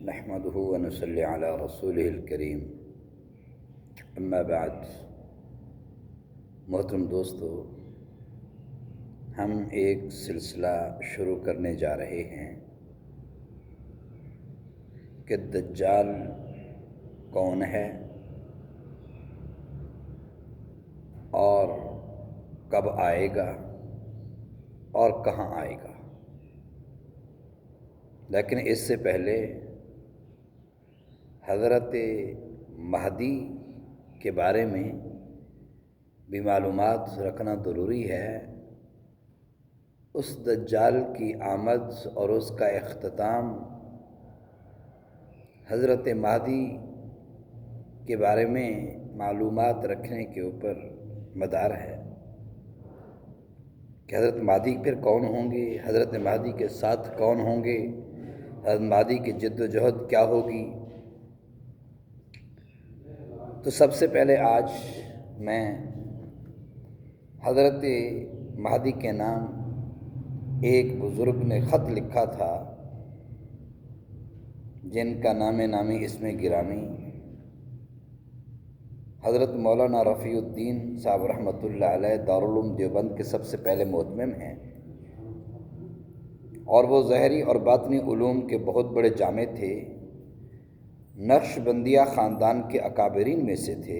نحمده ونصلی علی رسولہ الکریم، اما بعد۔ محترم دوستو، ہم ایک سلسلہ شروع کرنے جا رہے ہیں کہ دجال کون ہے اور کب آئے گا اور کہاں آئے گا۔ لیکن اس سے پہلے حضرت مہدی کے بارے میں بھی معلومات رکھنا ضروری ہے۔ اس دجال کی آمد اور اس کا اختتام حضرت مہدی کے بارے میں معلومات رکھنے کے اوپر مدار ہے کہ حضرت مہدی پھر کون ہوں گے، حضرت مہدی کے ساتھ کون ہوں گے، حضرت مہدی کی جد و جہد کیا ہوگی۔ تو سب سے پہلے آج میں حضرت مہدی کے نام ایک بزرگ نے خط لکھا تھا، جن کا نامی اسم گرامی حضرت مولانا رفیع الدین صاحب رحمۃ اللہ علیہ دارالعلوم دیوبند کے سب سے پہلے مہتمم ہیں، اور وہ ظاہری اور باطنی علوم کے بہت بڑے جامع تھے۔ نقشبندیہ خاندان کے اکابرین میں سے تھے۔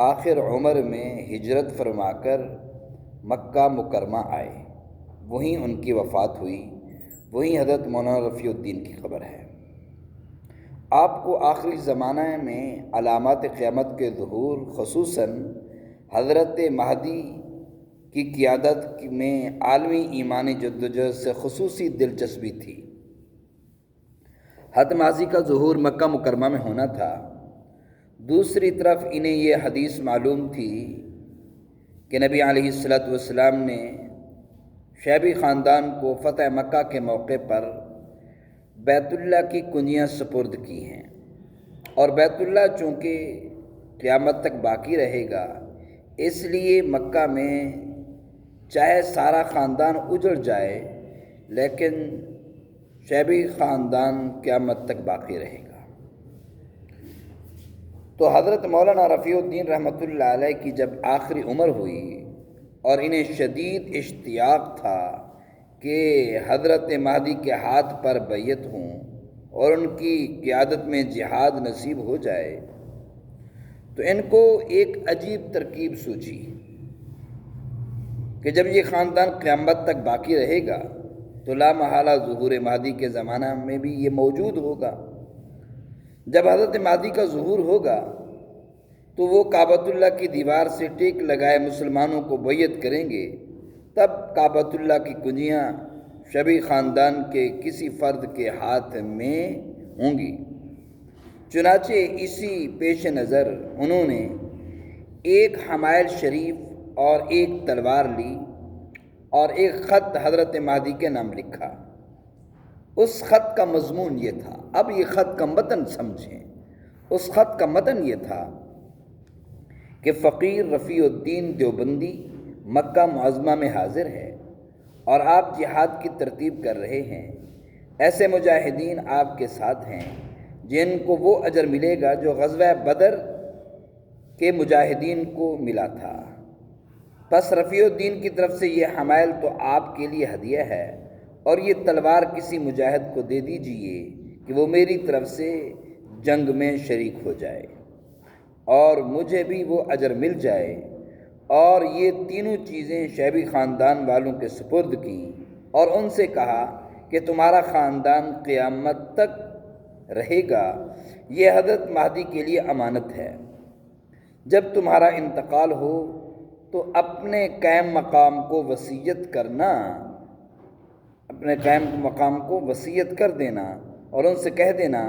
آخر عمر میں ہجرت فرما کر مکہ مکرمہ آئے، وہیں ان کی وفات ہوئی، وہیں حضرت مولانا رفیع الدین کی قبر ہے۔ آپ کو آخری زمانہ میں علامات قیامت کے ظہور، خصوصاً حضرت مہدی کی قیادت میں عالمی ایمانی جدوجہد سے خصوصی دلچسپی تھی۔ حضرت مہدی کا ظہور مکہ مکرمہ میں ہونا تھا۔ دوسری طرف انہیں یہ حدیث معلوم تھی کہ نبی علیہ السلام نے شیبی خاندان کو فتح مکہ کے موقع پر بیت اللہ کی کنجیاں سپرد کی ہیں، اور بیت اللہ چونکہ قیامت تک باقی رہے گا، اس لیے مکہ میں چاہے سارا خاندان اجڑ جائے لیکن شیبی خاندان قیامت تک باقی رہے گا۔ تو حضرت مولانا رفیع الدین رحمۃ اللہ علیہ کی جب آخری عمر ہوئی اور انہیں شدید اشتیاق تھا کہ حضرت مہدی کے ہاتھ پر بیعت ہوں اور ان کی قیادت میں جہاد نصیب ہو جائے، تو ان کو ایک عجیب ترکیب سوچی کہ جب یہ خاندان قیامت تک باقی رہے گا تو لا محالہ ظہور مہدی کے زمانہ میں بھی یہ موجود ہوگا۔ جب حضرت مہدی کا ظہور ہوگا تو وہ کعبۃ اللہ کی دیوار سے ٹیک لگائے مسلمانوں کو بیعت کریں گے، تب کعبۃ اللہ کی کنجیاں شیبی خاندان کے کسی فرد کے ہاتھ میں ہوں گی۔ چنانچہ اسی پیش نظر انہوں نے ایک حمائل شریف اور ایک تلوار لی اور ایک خط حضرت مہدی کے نام لکھا۔ اس خط کا مضمون یہ تھا، اب یہ خط کا متن سمجھیں۔ اس خط کا متن یہ تھا کہ فقیر رفیع الدین دیوبندی مکہ معظمہ میں حاضر ہے اور آپ جہاد کی ترتیب کر رہے ہیں۔ ایسے مجاہدین آپ کے ساتھ ہیں جن کو وہ اجر ملے گا جو غزوہ بدر کے مجاہدین کو ملا تھا۔ پس رفیع الدین کی طرف سے یہ حمائل تو آپ کے لیے ہدیہ ہے، اور یہ تلوار کسی مجاہد کو دے دیجئے کہ وہ میری طرف سے جنگ میں شریک ہو جائے اور مجھے بھی وہ اجر مل جائے۔ اور یہ تینوں چیزیں شیبی خاندان والوں کے سپرد کیں اور ان سے کہا کہ تمہارا خاندان قیامت تک رہے گا، یہ حضرت مہدی کے لیے امانت ہے۔ جب تمہارا انتقال ہو تو اپنے قائم مقام کو وصیت کرنا، اپنے قائم مقام کو وصیت کر دینا اور ان سے کہہ دینا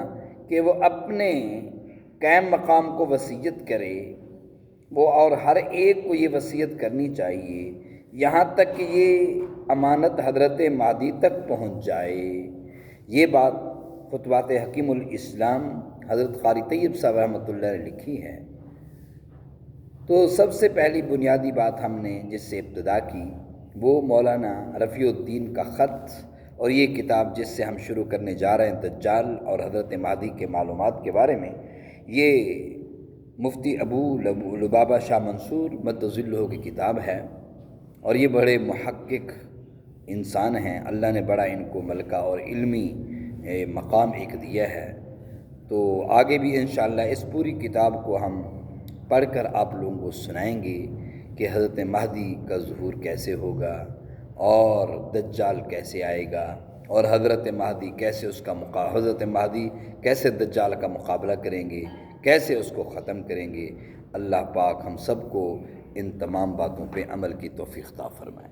کہ وہ اپنے قائم مقام کو وصیت کرے، وہ اور ہر ایک کو یہ وصیت کرنی چاہیے یہاں تک کہ یہ امانت حضرت مہدی تک پہنچ جائے۔ یہ بات خطبات حکیم الاسلام حضرت قاری طیب صاحب رحمۃ اللہ نے لکھی ہے۔ تو سب سے پہلی بنیادی بات ہم نے جس سے ابتدا کی وہ مولانا رفیع الدین کا خط اور یہ کتاب جس سے ہم شروع کرنے جا رہے ہیں دجال اور حضرت مہدی کے معلومات کے بارے میں، یہ مفتی ابو لبابہ شاہ منصور مدظلہ کی کتاب ہے، اور یہ بڑے محقق انسان ہیں، اللہ نے بڑا ان کو ملکہ اور علمی مقام ایک دیا ہے۔ تو آگے بھی انشاءاللہ اس پوری کتاب کو ہم پڑھ کر آپ لوگوں کو سنائیں گے کہ حضرت مہدی کا ظہور کیسے ہوگا اور دجال کیسے آئے گا، اور حضرت مہدی کیسے دجال کا مقابلہ کریں گے، کیسے اس کو ختم کریں گے۔ اللہ پاک ہم سب کو ان تمام باتوں پہ عمل کی توفیق عطا فرمائے۔